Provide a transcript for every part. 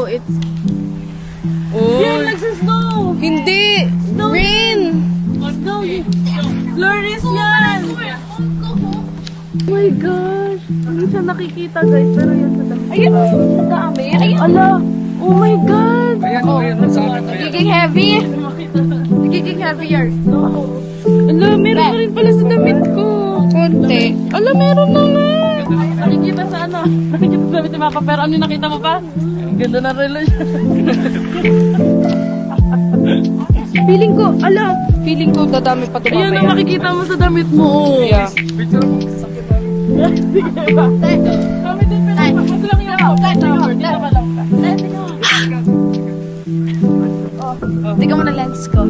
it's... Oh. Yan, nagsasnow! Hindi! Snow. Rain! Snow! Flurries yan! Oh my gosh! Hindi siya nakikita guys, pero yan sa dami. Ayun! Ang dami! Ayun! Ala! Oh my God! Ayan, ayan, sabi ko yan. Nagiging heavy! Nagiging heavier. Ala, meron na rin pala sa damit ko. Konti. Ala, meron na nga! Nakikita sa ano? Nakikita sa damit ni Mapa, pero ano yung nakita mo pa? Ang ganda ng relo niya. Feeling ko dadami pa ito Ayan ang mamaya. makikita mo sa damit mo. Yeah. Picture mo, sakit na. Sige ba? Kami din pinapakot lang yung tower. Dito ka lang. Tingnan mo na lens ko.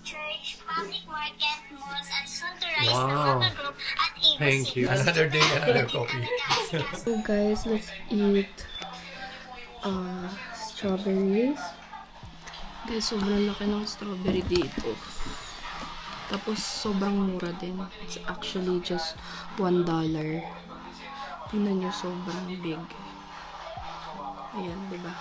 Church, public market, malls, and soon to rise the Wow. Mata Group at Evo Thank you. Another day, another coffee. So guys, let's eat strawberries. Guys, sobrang laki ng strawberry dito. Tapos sobrang mura din. It's actually just $1. Tingnan nyo, sobrang big. Ayan, diba?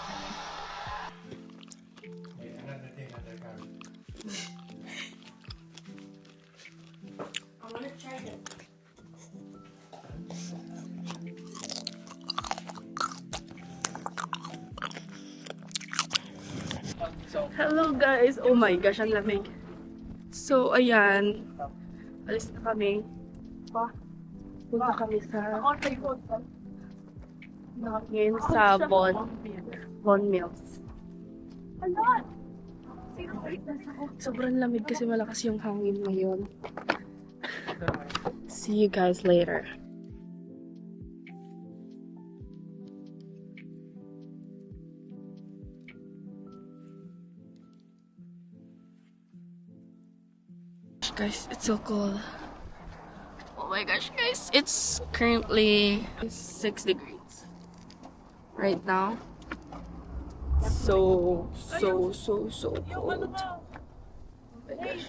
Hello guys! Oh my gosh, ang lamig. So, ayan. Alis na kami. Punta kami sa... Ngayon sa Bon Mills. Sobrang lamig kasi malakas yung hangin ngayon. See you guys later. Guys, it's so cold. Oh my gosh, guys, it's currently 6 degrees right now. So cold. Oh my gosh.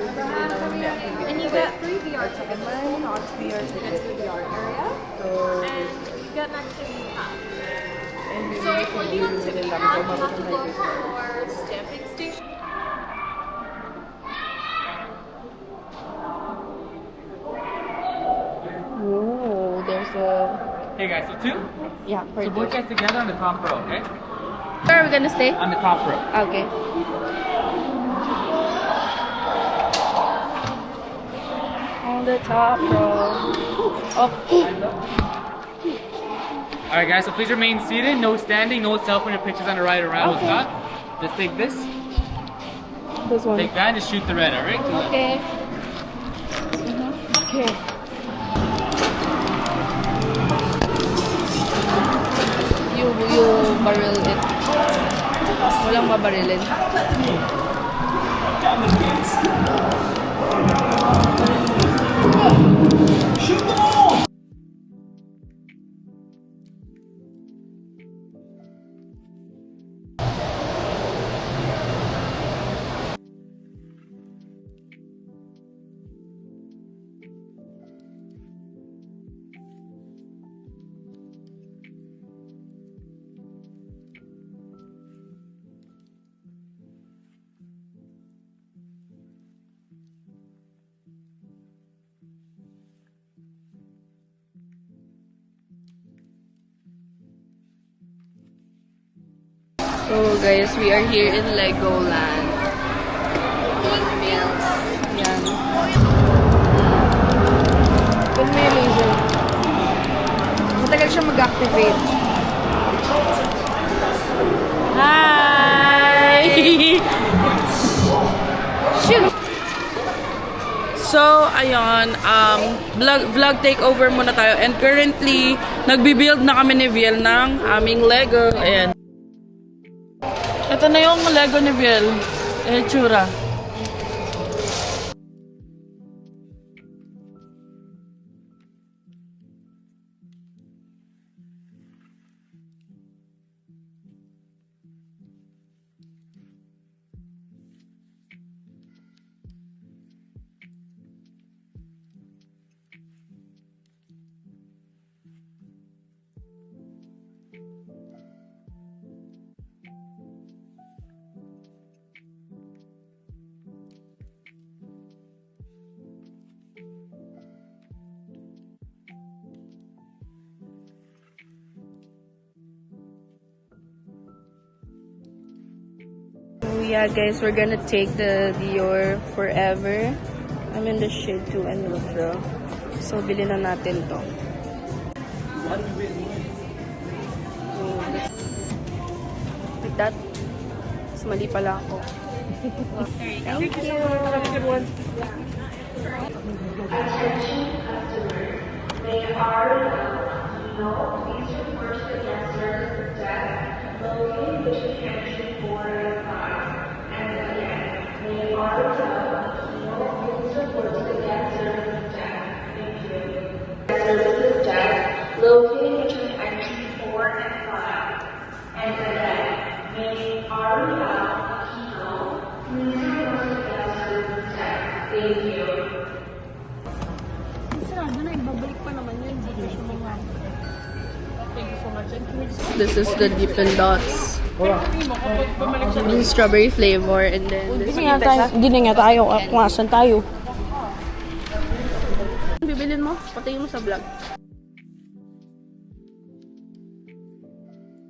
And you get 3 VR tickets, not VR tickets to the VR area. And you get an activity pass. So for the activity pass, you have to go to our stamping station. Oh, there's a Hey guys, so two? yeah. For So both guys together on the top row, okay? where are we gonna stay? On the top row. Okay. On the top row. Alright guys, so please remain seated, no standing, no cell phone or pictures on the right or around. Okay. Not. Just take this, This one. take that, and just shoot the red, alright? Okay. Okay. You barrel it. Walang mabarilin. So guys, we are here in Legoland. Windmills. Yan. Kung may laser. Matagal siya mag-activate. Hi! Shoot! So, ayun, vlog takeover muna tayo. And currently, nagbi-build na kami ni Viel ng aming Lego. Ayan. Ito na yung Lego ni Viel. Tsura. So yeah guys, we're gonna take the Dior Forever. I'm in the shade 2 and Ultra. So bilhin na natin to. Like that. Mas mali pala ako. Thank you. Located between entry 4 and 5. And again, meaning Aria, Kino, please report to the service desk. Thank you. This is the Dippin' Dots. This is strawberry flavor and then this Hindi na nga tayo. Kung asan tayo. bibilin mo, patayin mo sa vlog.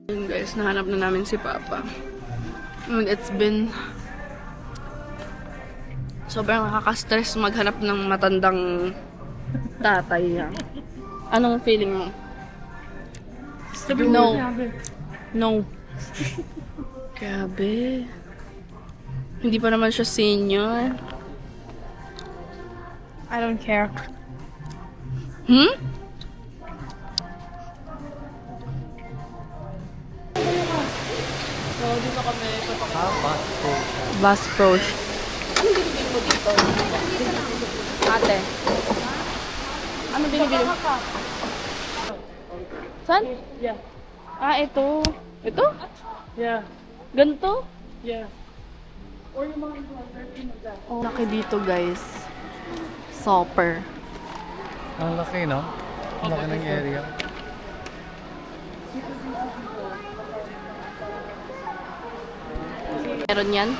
Yun guys, nahanap na namin si Papa. And it's been sobrang nakaka-stress maghanap ng matandang tatay. Anong feeling mo? No. No. Grabe. Hindi pa naman siya senior. I don't care. Hmm? So, dito kami Bass Pro. Anong binibili mo dito? Ate. Ano binibili mo? Saan? Yeah. Ah, ito. Ito? Yeah. Ganito? Yeah. Or yung mga influencer mo dyan. Oh, laki dito guys. Super. Ang laki, no? Ang laki ng area. Meron yan?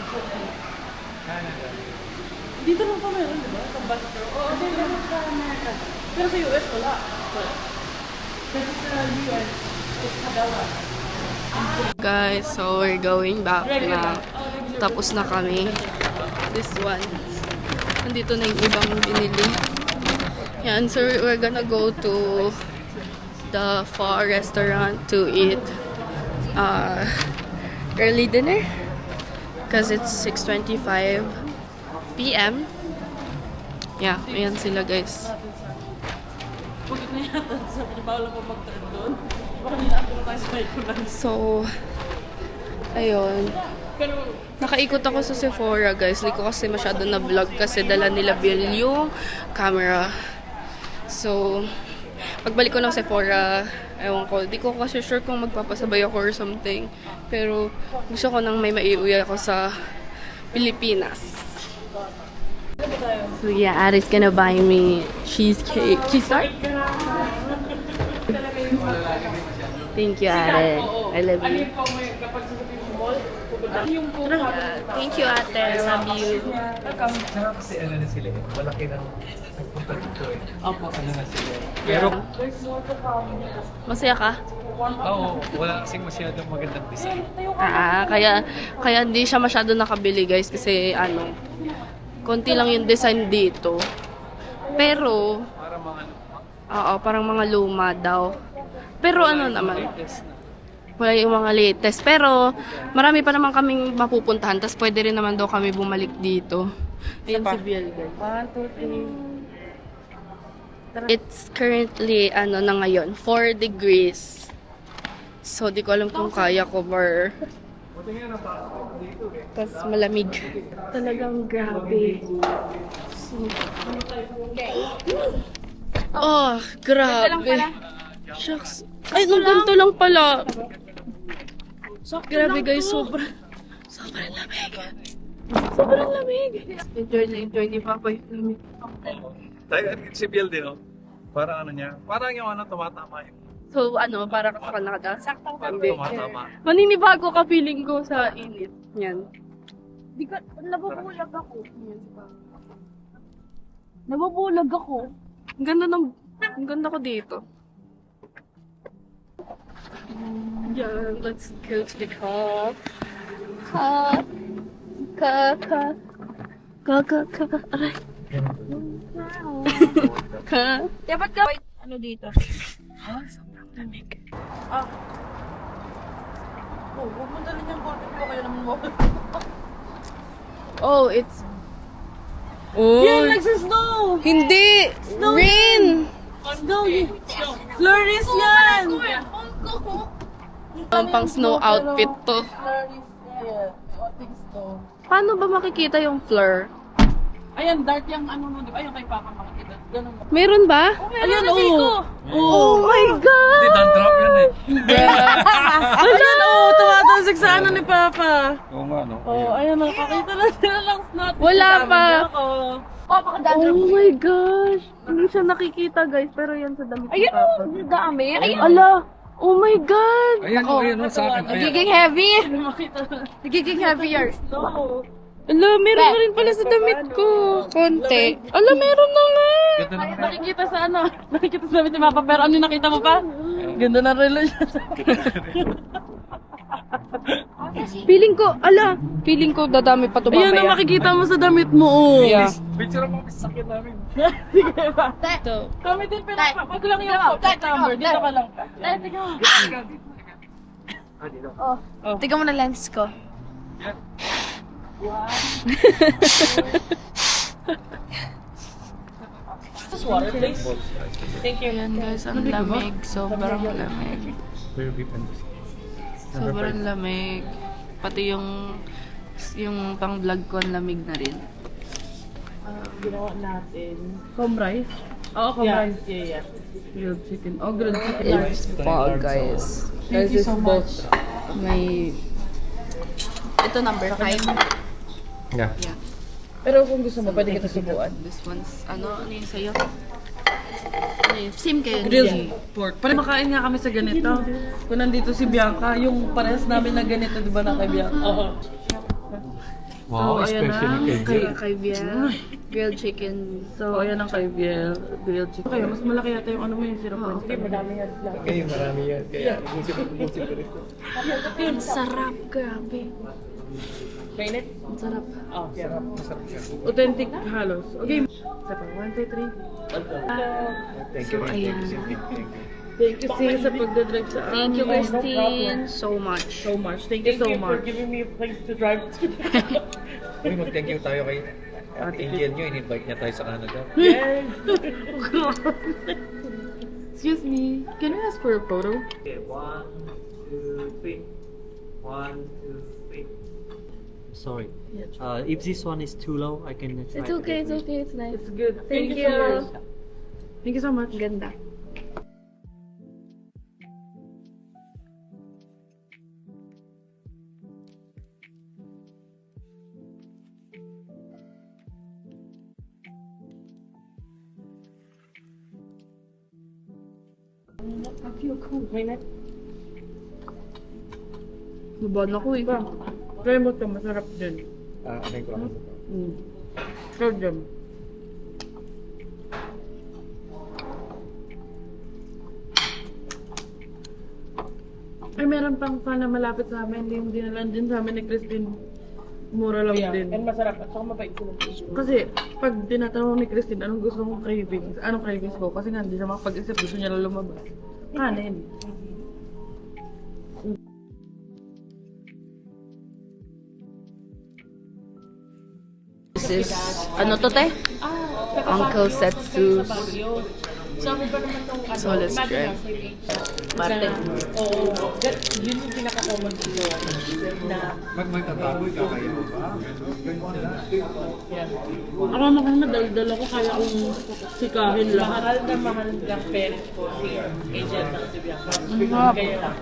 Dito lang pa meron, di ba? Sa bus pro. Oo, meron sa America. Pero sa US, wala. Pero sa US, it's Kadawa. Guys, so we're going back na. Tapos na kami. This one. Nandito na yung ibang binili. Yan, so we're gonna go to the Pho restaurant to eat early dinner. Because it's 6:25 p.m. Yeah, ayan sila guys. Bakit na yata? Sabi niya, bawal ako mag-turn doon. Baka nilapin na tayo sa Microland. So, ayun. Nakaikot ako sa Sephora, guys. Hindi ko kasi masyado na vlog kasi dala nila Bill yung camera. So, pagbalik ko ng Sephora, ewan ko, di ko kasi sure kung magpapasabay ako or something. Pero, gusto ko nang may maiuwi ako sa Pilipinas. So, yeah, Ari's gonna buy me cheesecake. Cheese tart? Thank you, Are. I love you. Thank you, Ate. I love you. Sarap kasi ano na sila. Malaki ng nagpunta dito eh. Opo. Ano na sila. Pero, Masaya ka? oo, wala kasing masyadong magandang design. Kaya hindi siya masyado nakabili guys kasi ano, konti lang yung design dito. Pero, Para mga oo, parang mga luma daw. Pero ano naman, latest na. wala yung mga latest. Pero, marami pa naman kaming mapupuntahan. Tapos pwede rin naman daw kami bumalik dito. Ayun si Biel guys. 1, 2, 3. It's currently, ano na ngayon, 4 degrees. So, di ko alam kung kaya ko or... Tapos malamig. Talagang grabe. So, oh, grabe. Shucks. Ay, nung ganito lang pala. Grabe guys, sobrang lamig. Sobrang lamig. Enjoy ni Papa yung lamig. Tayo, si Biel din, oh. Parang ano niya, parang yung ano, tumatama yun. So, ano, para ka nakada. Saktang Parang kambi. tumatama. Maninibago ka feeling ko sa init. Yan. Di ka, nabubulag ako. Nabubulag ako. Ang ganda ko dito. Yeah, let's go to the car. Aray. Dapat ka, ano dito? Sobrang lamig. Oh, huwag mo dalhin yung ballpen ko, kaya naman mo. Oh, it's... Oh, Yan, nagsisnow! hindi! Rain! Snow! Flurries yan! Ang pang snow outfit to. Flurries, yeah. Ating snow. Paano ba makikita yung fleur? Ayan, dark yung ano mo, di ba? Yung kay Papa makikita. Ganun ba? Meron ba? Ayan, oo! Oh my God! Hindi, don't drop yan eh. Ayan, oo! Tumatalsik sa ano ni Papa. Oo nga, no? Oh, ayan, nakakita na sila lang snot. Wala pa. Oh, Oh my gosh! Hindi siya nakikita guys, pero yan sa damit ni Ayan, Papa. oh, dami. Ayan. Ala! Oh my God! Ayan, oh, ayan, oh, sa akin. Ayan. Nagiging heavy! Makita na. Nagiging heavier. No. Ala, meron na rin pala sa damit ko. Konti. Ala, meron na nga! Ganda naman. Nakikita sa ano? Nakikita sa damit ni Papa, pero ano yung nakita mo pa? Ganda ng relo siya. Feeling ko dadami pa to Ayan ang mamaya. makikita mo sa damit mo, oh. Yeah. Picture mo, sakit namin. Sige ba? Ito. Kami din pinaka. Wag lang yung contact number. Dito ka lang. Tingnan mo na lens ko. Water, please. Thank you. Ayan guys, ang lamig. Sobrang lamig. Sobrang lamig. Pati yung pang-vlog ko, ang lamig na rin. Ginawa natin. Comb rice? Oo, comb rice. Yeah. Grilled chicken. Oh, grilled chicken. It's fall, guys. Guys, this both may... Ito number 5. Yeah. Yeah. Pero kung gusto mo, pwede kita subuan. This one's, ano yung sa'yo? Ano yun? Same kayo. Grilled pork. Para makain nga kami sa ganito. Kung nandito si Bianca, yung parehas namin na ganito, di ba na kay Bianca? Oo. Wow, So, ayan especially na. kay Kay Biel. Grilled chicken. So, ayan ang kay Biel. Grilled chicken. Kaya, mas malaki yata yung ano mo yung 0.5. Sige, madami yan. Okay, marami yan. Kaya, musip ko rin. Ang sarap, grabe. Mainit? Ang sarap. Oh, sarap. Authentic halos. Okay. Isa pa. 1, 2, 3. Thank you. ayan. Thank you, sis, sa pagdadrive sa akin. Thank you, Christine, so much. So much. Thank you so much. giving me a place to drive to. Uy, mag-thank you tayo kay Ate Angel nyo. In-invite niya tayo sa Canada. Excuse me, can we ask for a photo? Okay, 1, 2, 3. 1, 2, 3. Sorry. If this one is too low, I can try. It's okay, it's nice. It's good. Thank so you. much. Thank you so much. Ganda. Mainit. Nabahan ako eh. Try mo ito, masarap din. Ano ko? Try them. Ay, meron pang fan na malapit sa amin. Yung dinalan din sa amin ni Christine. Mura lang din. And masarap at saka mabait sila. Kasi, pag tinatanong ni Christine, anong gusto mong cravings? Anong cravings ko? Kasi nga, hindi siya makapag-isip. Gusto niya lang lumabas. Kanin. This is, ano to te? Uncle Setsu's. Sabi pa naman nung ano, So let's try. Martin. Oo, yun yung pinaka-common dito na Pag may tataboy, kakain mo ba? Ako naman madaldal ako, kaya kong sikahin lang. mahal ng parents ko si agent ng si Bianca. Kaya lang.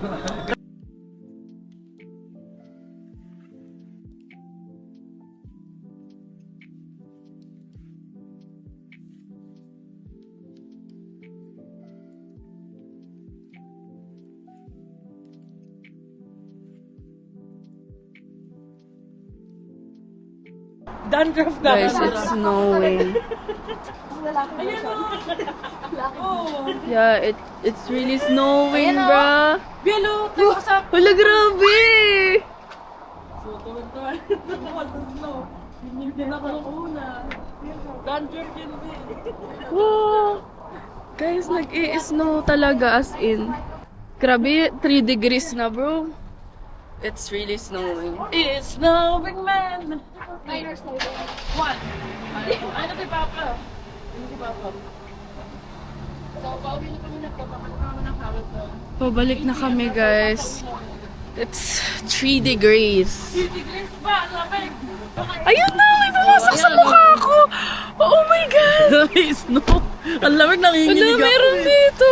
Dandruff na. Guys, it's snowing. Yeah, it's really snowing, bruh. Bielo, tayo sa Hala, grabe! So, tuwan-tuwan. Tuwan sa snow. Hindi din ako una. Dandruff yun din. Wow! Guys, nag-i-snow talaga as in. Grabe, 3 degrees na, bro. It's really snowing. It's snowing, man. One. Ano si Papa? Ano si Papa? So, pauwi na kami na po. Kapag ng hawak doon. Pabalik na kami, guys. It's 3 degrees. 3 degrees ba? Lamig. Ayun na! May pumasok sa mukha ko! Oh my God! May snow. Ang lamig nanginginig Wala, meron dito!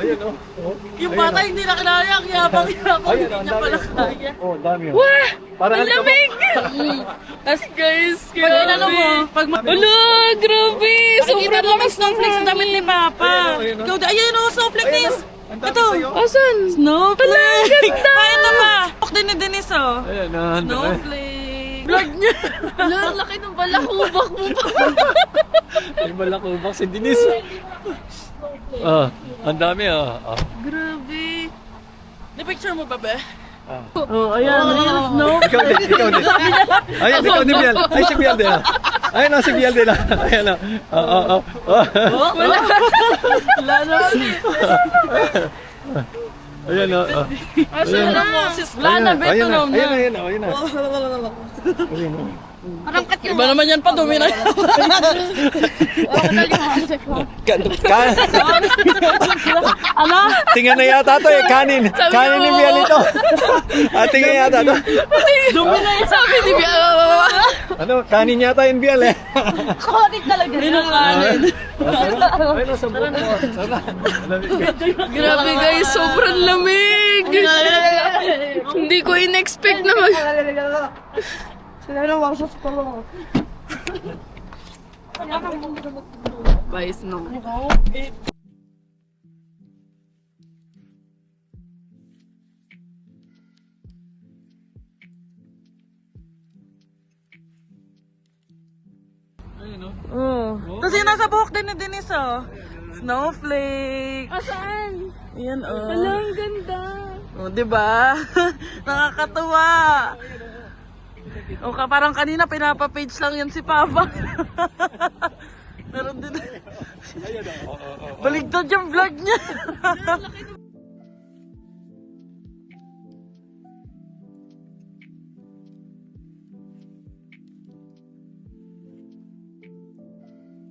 Ayun, oh. Yung bata hindi na kinaya, ang yabang-yabang. Ayun, Hindi ang niya dami. pala kaya. Oh, dami. oh. Wah! Parang Ang lamig! As guys, Pag inano mo, pag Wala, grabe! Sobrang lakas ng snowflakes sa damit ni Papa. Ayun, oh. Ikaw, ayun o, snowflake nis. Ang dami Ito. sa'yo. Asan? Snowflake. ganda! Ay, ito pa.Ok din ni Denise o. Ayan, ang dami. Snowflake. Vlog niya. Wala, ang laki ng balakubak mo pa. May malakubak si Denise. Ang dami ah. Grabe. Ni-picture mo ba, be? Oh, ayan. Real snow. Ikaw din, ikaw din. Ayun, ikaw ni Biel. Ay, si Biel din ah. Ayun na, si Biel din ah. Ayan ah. Wala. Wala na. Ayan ah. Asan na Moses? Wala na, be. Ayun na, Tulong na. ayun na, ayun na. Ayun na. Iba naman yan pa, dumi na. Ano? Tingnan na yata to eh, kanin. Kanin ni Biel ito. Tingnan yata to. Dumi na yan. Sabi ni Bia. Ano, kanin yata yung Biel eh. Pinakanin. Ayun na, sa buko. Sana. Grabe guys, sobrang lamig. Hindi ko in-expect na mag... Bye, snow. Oh. Tapos yung nasa buhok din ni Denise, oh. Snowflake. Saan? Ayan, oh. Wala, ang ganda. Oh, diba? Nakakatuwa. O parang kanina pinapa-page lang yan si Papa. Meron din. Baligtad yung vlog niya.